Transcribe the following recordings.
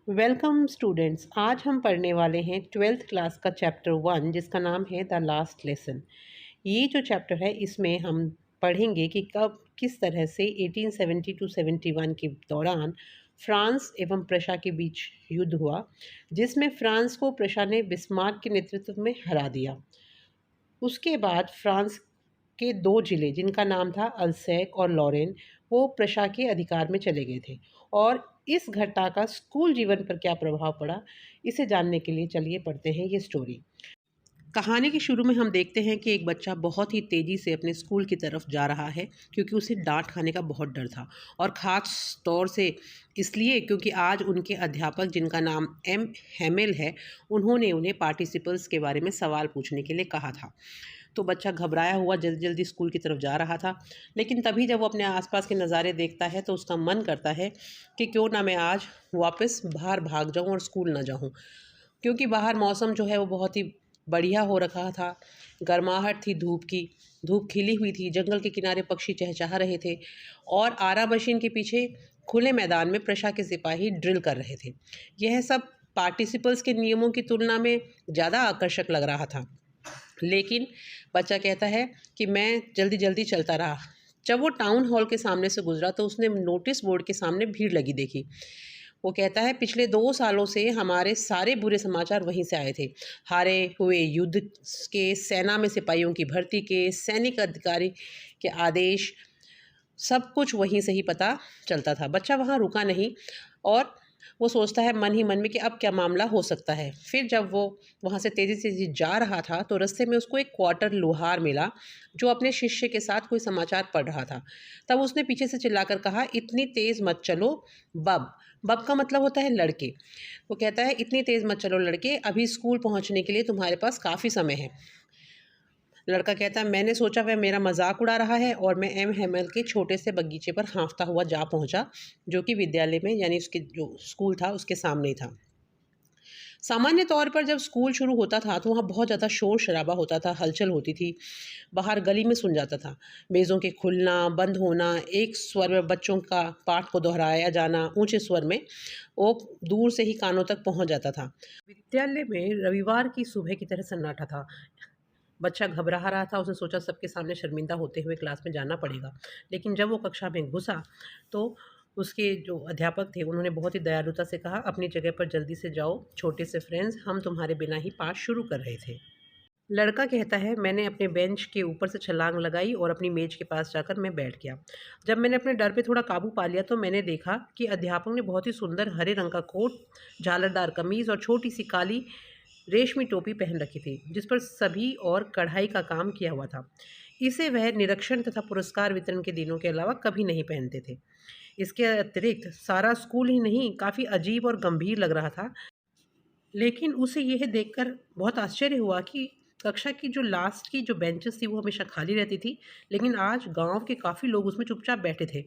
Welcome students. आज हम पढ़ने वाले हैं ट्वेल्थ क्लास का चैप्टर 1 जिसका नाम है द लास्ट लेसन। ये जो चैप्टर है इसमें हम पढ़ेंगे कि कब किस तरह से 1870 टू 71 के दौरान फ्रांस एवं प्रशा के बीच युद्ध हुआ, जिसमें फ्रांस को प्रशा ने बिस्मार्क के नेतृत्व में हरा दिया। उसके बाद फ्रांस के दो जिले जिनका नाम था अल्सैक और लॉरेन वो प्रशा के अधिकार में चले गए थे। और इस घटना का स्कूल जीवन पर क्या प्रभाव पड़ा, इसे जानने के लिए चलिए पढ़ते हैं ये स्टोरी। कहानी के शुरू में हम देखते हैं कि एक बच्चा बहुत ही तेज़ी से अपने स्कूल की तरफ जा रहा है, क्योंकि उसे डांट खाने का बहुत डर था। और ख़ास तौर से इसलिए क्योंकि आज उनके अध्यापक जिनका नाम एम हेमेल है, उन्होंने उन्हें पार्टिसिपल्स के बारे में सवाल पूछने के लिए कहा था। तो बच्चा घबराया हुआ जल्दी जल्दी स्कूल की तरफ जा रहा था। लेकिन तभी जब वो अपने आसपास के नज़ारे देखता है तो उसका मन करता है कि क्यों ना मैं आज वापस बाहर भाग जाऊं और स्कूल ना जाऊं, क्योंकि बाहर मौसम जो है वो बहुत ही बढ़िया हो रखा था। गर्माहट थी धूप की, धूप खिली हुई थी, जंगल के किनारे पक्षी चहचहा रहे थे और आरा मशीन के पीछे खुले मैदान में प्रशा के सिपाही ड्रिल कर रहे थे। यह सब पार्टिसिपल्स के नियमों की तुलना में ज़्यादा आकर्षक लग रहा था। लेकिन बच्चा कहता है कि मैं जल्दी जल्दी चलता रहा। जब वो टाउन हॉल के सामने से गुजरा तो उसने नोटिस बोर्ड के सामने भीड़ लगी देखी। वो कहता है पिछले 2 सालों से हमारे सारे बुरे समाचार वहीं से आए थे। हारे हुए युद्ध के, सेना में सिपाहियों की भर्ती के, सैनिक अधिकारी के आदेश, सब कुछ वहीं से ही पता चलता था। बच्चा वहाँ रुका नहीं और वो सोचता है मन ही मन में कि अब क्या मामला हो सकता है। फिर जब वो वहाँ से तेज़ी से जा रहा था तो रास्ते में उसको एक क्वार्टर लोहार मिला जो अपने शिष्य के साथ कोई समाचार पढ़ रहा था। तब उसने पीछे से चिल्लाकर कहा, इतनी तेज़ मत चलो बब। बब का मतलब होता है लड़के। वो कहता है इतनी तेज़ मत चलो लड़के, अभी स्कूल पहुँचने के लिए तुम्हारे पास काफ़ी समय है। लड़का कहता है मैंने सोचा वह मेरा मजाक उड़ा रहा है और मैं एम हेमल के छोटे से बगीचे पर हाँफता हुआ जा पहुंचा, जो कि विद्यालय में यानी उसके जो स्कूल था उसके सामने ही था। सामान्य तौर पर जब स्कूल शुरू होता था तो वहाँ बहुत ज़्यादा शोर शराबा होता था, हलचल होती थी। बाहर गली में सुन जाता था मेज़ों के खुलना बंद होना, एक स्वर में बच्चों का पाठ को दोहराया जाना ऊंचे स्वर में, वो दूर से ही कानों तक पहुंच जाता था। विद्यालय में रविवार की सुबह की तरह सन्नाटा था। बच्चा घबरा रहा था, उसने सोचा सबके सामने शर्मिंदा होते हुए क्लास में जाना पड़ेगा। लेकिन जब वो कक्षा में घुसा तो उसके जो अध्यापक थे उन्होंने बहुत ही दयालुता से कहा, अपनी जगह पर जल्दी से जाओ छोटे से फ्रेंड्स, हम तुम्हारे बिना ही पाठ शुरू कर रहे थे। लड़का कहता है मैंने अपने बेंच के ऊपर से छलांग लगाई और अपनी मेज के पास जाकर मैं बैठ गया। जब मैंने अपने डर पे थोड़ा काबू पा लिया तो मैंने देखा कि अध्यापक ने बहुत ही सुंदर हरे रंग का कोट, झालरदार कमीज और छोटी सी काली रेशमी टोपी पहन रखी थी जिस पर सभी और कढ़ाई का काम किया हुआ था। इसे वह निरीक्षण तथा पुरस्कार वितरण के दिनों के अलावा कभी नहीं पहनते थे। इसके अतिरिक्त सारा स्कूल ही नहीं, काफ़ी अजीब और गंभीर लग रहा था। लेकिन उसे यह देखकर बहुत आश्चर्य हुआ कि कक्षा की जो लास्ट की जो बेंचेस थी वो हमेशा खाली रहती थी, लेकिन आज गांव के काफ़ी लोग उसमें चुपचाप बैठे थे।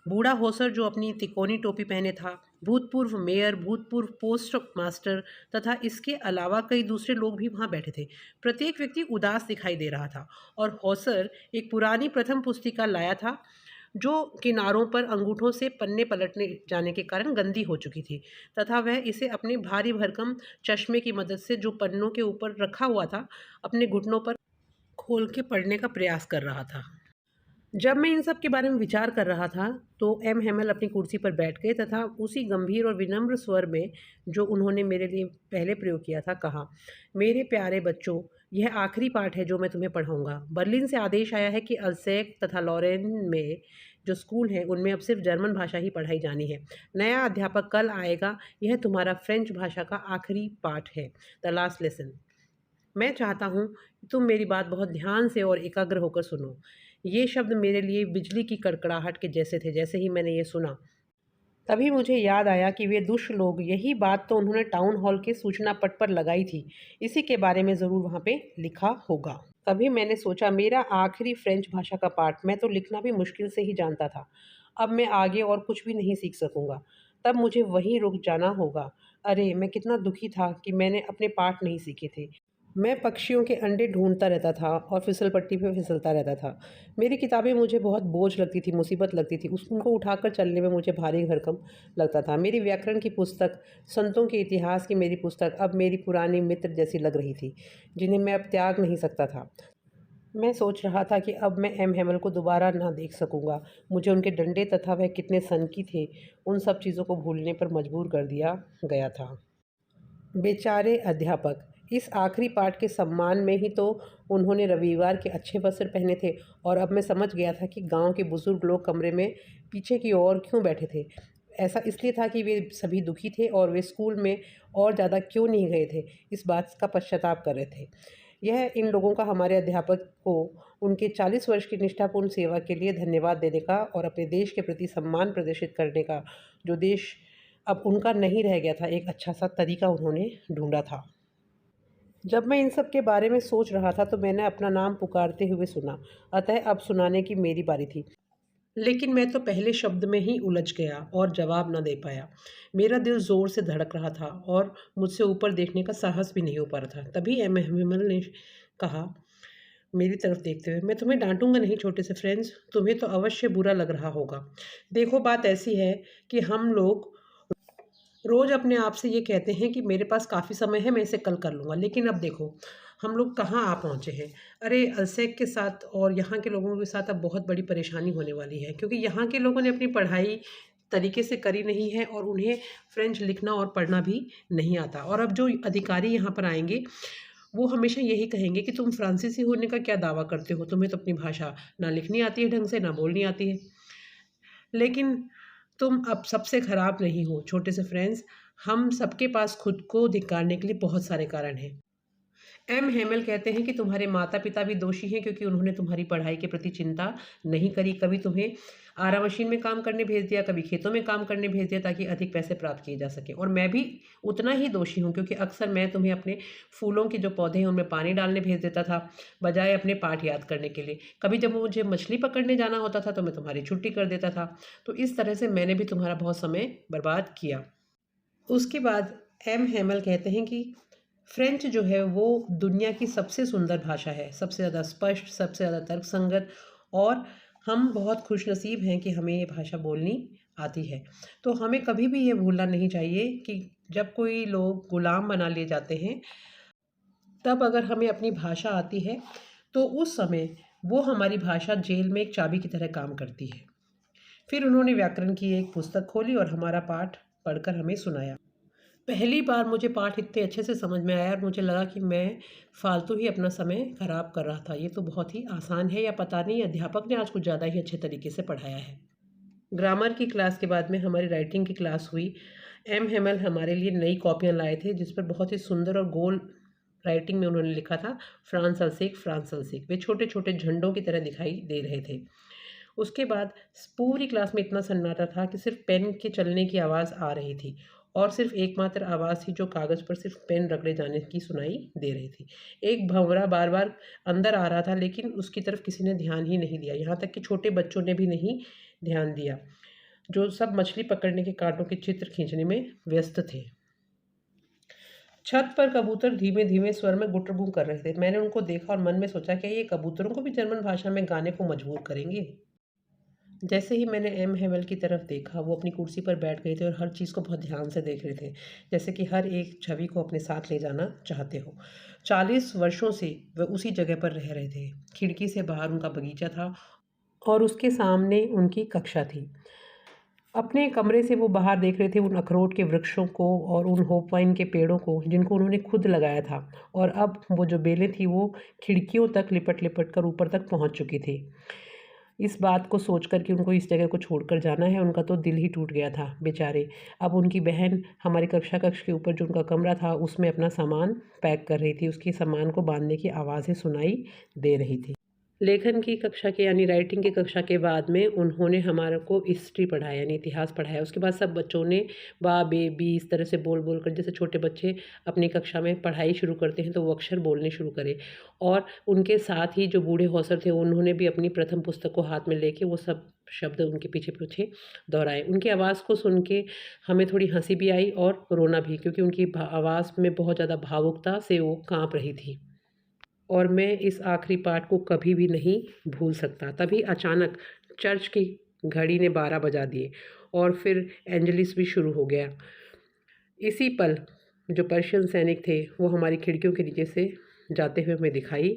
बूढ़ा होसर जो अपनी तिकोनी टोपी पहने था, भूतपूर्व मेयर, भूतपूर्व पोस्ट मास्टर तथा इसके अलावा कई दूसरे लोग भी वहाँ बैठे थे। प्रत्येक व्यक्ति उदास दिखाई दे रहा था और होसर एक पुरानी प्रथम पुस्तिका लाया था जो किनारों पर अंगूठों से पन्ने पलटने जाने के कारण गंदी हो चुकी थी, तथा वह इसे अपने भारी भरकम चश्मे की मदद से जो पन्नों के ऊपर रखा हुआ था अपने घुटनों पर खोल के पढ़ने का प्रयास कर रहा था। जब मैं इन सब के बारे में विचार कर रहा था तो एम हेमल अपनी कुर्सी पर बैठ गए तथा उसी गंभीर और विनम्र स्वर में जो उन्होंने मेरे लिए पहले प्रयोग किया था कहा, मेरे प्यारे बच्चों, यह आखिरी पाठ है जो मैं तुम्हें पढ़ाऊंगा। बर्लिन से आदेश आया है कि अल्सैक तथा लॉरेन में जो स्कूल हैं उनमें अब सिर्फ जर्मन भाषा ही पढ़ाई जानी है। नया अध्यापक कल आएगा। यह तुम्हारा फ्रेंच भाषा का आखिरी पाठ है, द लास्ट लेसन। मैं चाहता हूँ कि तुम मेरी बात बहुत ध्यान से और एकाग्र होकर सुनो। ये शब्द मेरे लिए बिजली की कड़कड़ाहट के जैसे थे। जैसे ही मैंने ये सुना तभी मुझे याद आया कि वे दुष्ट लोग, यही बात तो उन्होंने टाउन हॉल के सूचना पट पर लगाई थी। इसी के बारे में ज़रूर वहाँ पे लिखा होगा। तभी मैंने सोचा मेरा आखिरी फ्रेंच भाषा का पाठ, मैं तो लिखना भी मुश्किल से ही जानता था। अब मैं आगे और कुछ भी नहीं सीख सकूँगा। तब मुझे वहीं रुक जाना होगा। अरे मैं कितना दुखी था कि मैंने अपने पाठ नहीं सीखे थे। मैं पक्षियों के अंडे ढूंढता रहता था और फिसल पट्टी पे फिसलता रहता था। मेरी किताबें मुझे बहुत बोझ लगती थी, मुसीबत लगती थी। उनको उठाकर चलने में मुझे भारी भरकम लगता था। मेरी व्याकरण की पुस्तक, संतों के इतिहास की मेरी पुस्तक अब मेरी पुरानी मित्र जैसी लग रही थी, जिन्हें मैं अब त्याग नहीं सकता था। मैं सोच रहा था कि अब मैं एम हेमल को दोबारा ना देख सकूंगा। मुझे उनके डंडे तथा वह कितने सनकी थे, उन सब चीज़ों को भूलने पर मजबूर कर दिया गया था। बेचारे अध्यापक! इस आखिरी पाठ के सम्मान में ही तो उन्होंने रविवार के अच्छे वस्त्र पहने थे, और अब मैं समझ गया था कि गांव के बुजुर्ग लोग कमरे में पीछे की ओर क्यों बैठे थे। ऐसा इसलिए था कि वे सभी दुखी थे और वे स्कूल में और ज़्यादा क्यों नहीं गए थे, इस बात का पश्चाताप कर रहे थे। यह इन लोगों का हमारे अध्यापक को उनके 40 वर्ष की निष्ठापूर्ण सेवा के लिए धन्यवाद देने का और अपने देश के प्रति सम्मान प्रदर्शित करने का, जो देश अब उनका नहीं रह गया था, एक अच्छा सा तरीका उन्होंने ढूंढा था। जब मैं इन सब के बारे में सोच रहा था तो मैंने अपना नाम पुकारते हुए सुना, अतः अब सुनाने की मेरी बारी थी। लेकिन मैं तो पहले शब्द में ही उलझ गया और जवाब न दे पाया। मेरा दिल ज़ोर से धड़क रहा था और मुझसे ऊपर देखने का साहस भी नहीं हो पा रहा था। तभी एम विमल ने कहा, मेरी तरफ देखते हुए, मैं तुम्हें डांटूंगा नहीं छोटे से फ्रेंड्स, तुम्हें तो अवश्य बुरा लग रहा होगा। देखो, बात ऐसी है कि हम लोग रोज़ अपने आप से ये कहते हैं कि मेरे पास काफ़ी समय है, मैं इसे कल कर लूँगा, लेकिन अब देखो हम लोग कहाँ आ पहुँचे हैं। अरे अल्सेक के साथ और यहाँ के लोगों के साथ अब बहुत बड़ी परेशानी होने वाली है, क्योंकि यहाँ के लोगों ने अपनी पढ़ाई तरीके से करी नहीं है और उन्हें फ्रेंच लिखना और पढ़ना भी नहीं आता। और अब जो अधिकारी यहाँ पर आएंगे वो हमेशा यही कहेंगे कि तुम फ्रांसीसी होने का क्या दावा करते हो, तुम्हें तो अपनी भाषा ना लिखनी आती है ढंग से, ना बोलनी आती है। लेकिन तुम अब सबसे खराब नहीं हो छोटे से फ्रेंड्स, हम सबके पास खुद को धिक्कारने के लिए बहुत सारे कारण हैं। एम हेमल कहते हैं कि तुम्हारे माता पिता भी दोषी हैं, क्योंकि उन्होंने तुम्हारी पढ़ाई के प्रति चिंता नहीं करी। कभी तुम्हें आरा मशीन में काम करने भेज दिया, कभी खेतों में काम करने भेज दिया ताकि अधिक पैसे प्राप्त किए जा सके। और मैं भी उतना ही दोषी हूँ, क्योंकि अक्सर मैं तुम्हें अपने फूलों के जो पौधे हैं उनमें पानी डालने भेज देता था, बजाय अपने पाठ याद करने के लिए। कभी जब मुझे मछली पकड़ने जाना होता था तो मैं तुम्हारी छुट्टी कर देता था। तो इस तरह से मैंने भी तुम्हारा बहुत समय बर्बाद किया। उसके बाद एम हेमल कहते हैं कि फ्रेंच जो है वो दुनिया की सबसे सुंदर भाषा है, सबसे ज़्यादा स्पष्ट, सबसे ज़्यादा तर्कसंगत, और हम बहुत खुशनसीब हैं कि हमें ये भाषा बोलनी आती है। तो हमें कभी भी ये भूलना नहीं चाहिए कि जब कोई लोग गुलाम बना लिए जाते हैं, तब अगर हमें अपनी भाषा आती है तो उस समय वो हमारी भाषा जेल में एक चाबी की तरह काम करती है। फिर उन्होंने व्याकरण की एक पुस्तक खोली और हमारा पाठ पढ़कर हमें सुनाया। पहली बार मुझे पाठ इतने अच्छे से समझ में आया और मुझे लगा कि मैं फालतू ही अपना समय खराब कर रहा था। ये तो बहुत ही आसान है, या पता नहीं अध्यापक ने आज कुछ ज़्यादा ही अच्छे तरीके से पढ़ाया है। ग्रामर की क्लास के बाद में हमारी राइटिंग की क्लास हुई। एम हेमल हमारे लिए नई कॉपियाँ लाए थे, जिस पर बहुत ही सुंदर और गोल राइटिंग में उन्होंने लिखा था, फ्रांस अल्सेक, फ्रांस अल्सेक। वे छोटे छोटे झंडों की तरह दिखाई दे रहे थे। उसके बाद पूरी क्लास में इतना सन्नाटा था कि सिर्फ पेन के चलने की आवाज़ आ रही थी, और सिर्फ एकमात्र आवाज़ थी जो कागज़ पर सिर्फ पेन रगड़े जाने की सुनाई दे रही थी। एक भंवरा बार बार अंदर आ रहा था, लेकिन उसकी तरफ किसी ने ध्यान ही नहीं दिया, यहाँ तक कि छोटे बच्चों ने भी नहीं ध्यान दिया, जो सब मछली पकड़ने के कांटों के चित्र खींचने में व्यस्त थे। छत पर कबूतर धीमे धीमे स्वर में गुटरगू कर रहे थे। मैंने उनको देखा और मन में सोचा, क्या ये कबूतरों को भी जर्मन भाषा में गाने को मजबूर करेंगे। जैसे ही मैंने एम हेमल की तरफ देखा, वो अपनी कुर्सी पर बैठ गए थे और हर चीज़ को बहुत ध्यान से देख रहे थे, जैसे कि हर एक छवि को अपने साथ ले जाना चाहते हो। 40 वर्षों से वह उसी जगह पर रह रहे थे। खिड़की से बाहर उनका बगीचा था और उसके सामने उनकी कक्षा थी। अपने कमरे से वो बाहर देख रहे थे उन अखरोट के वृक्षों को और उन होपवाइन के पेड़ों को, जिनको उन्होंने खुद लगाया था। और अब वो जो बेलें थी वो खिड़कियों तक लिपट लिपट कर ऊपर तक पहुंच चुकी थी। इस बात को सोचकर कि उनको इस जगह को छोड़कर जाना है, उनका तो दिल ही टूट गया था बेचारे। अब उनकी बहन हमारी कक्षा कक्ष के ऊपर जो उनका कमरा था उसमें अपना सामान पैक कर रही थी। उसके सामान को बांधने की आवाज़ें सुनाई दे रही थी। लेखन की कक्षा के यानी राइटिंग की कक्षा के बाद में उन्होंने हमारे को हिस्ट्री पढ़ाया यानी इतिहास पढ़ाया। उसके बाद सब बच्चों ने बा, बे, बी इस तरह से बोल बोल कर, जैसे छोटे बच्चे अपनी कक्षा में पढ़ाई शुरू करते हैं तो वो अक्षर बोलने शुरू करे। और उनके साथ ही जो बूढ़े हौसर थे उन्होंने भी अपनी प्रथम पुस्तक को हाथ में लेके वो सब शब्द उनके पीछे पीछे दोहराए। उनकी आवाज़ को सुन के हमें थोड़ी हंसी भी आई और रोना भी, क्योंकि उनकी आवाज़ में बहुत ज़्यादा भावुकता से वो काँप रही थी। और मैं इस आखिरी पार्ट को कभी भी नहीं भूल सकता। तभी अचानक चर्च की घड़ी ने 12 बजा दिए और फिर एंजेलिस भी शुरू हो गया। इसी पल जो पर्शियन सैनिक थे वो हमारी खिड़कियों के नीचे से जाते हुए हमें दिखाई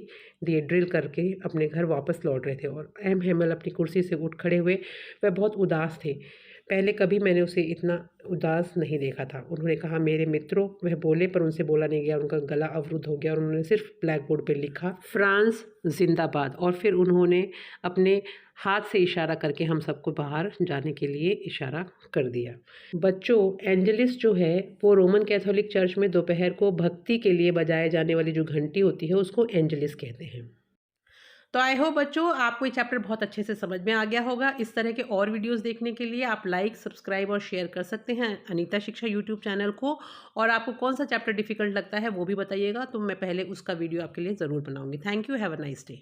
दिए, ड्रिल करके अपने घर वापस लौट रहे थे। और एम हेमल अपनी कुर्सी से उठ खड़े हुए। वह बहुत उदास थे। पहले कभी मैंने उसे इतना उदास नहीं देखा था। उन्होंने कहा, मेरे मित्रों, वह बोले पर उनसे बोला नहीं गया। उनका गला अवरुद्ध हो गया और उन्होंने सिर्फ ब्लैक बोर्ड पर लिखा, फ्रांस जिंदाबाद। और फिर उन्होंने अपने हाथ से इशारा करके हम सबको बाहर जाने के लिए इशारा कर दिया। बच्चों, एंजेलिस जो है वो रोमन कैथोलिक चर्च में दोपहर को भक्ति के लिए बजाए जाने वाली जो घंटी होती है उसको एंजेलिस कहते हैं। तो आई होप बच्चों आपको ये चैप्टर बहुत अच्छे से समझ में आ गया होगा। इस तरह के और वीडियोस देखने के लिए आप लाइक, सब्सक्राइब और शेयर कर सकते हैं अनीता शिक्षा यूट्यूब चैनल को। और आपको कौन सा चैप्टर डिफिकल्ट लगता है वो भी बताइएगा, तो मैं पहले उसका वीडियो आपके लिए ज़रूर बनाऊंगी। Thank you. Have a nice day.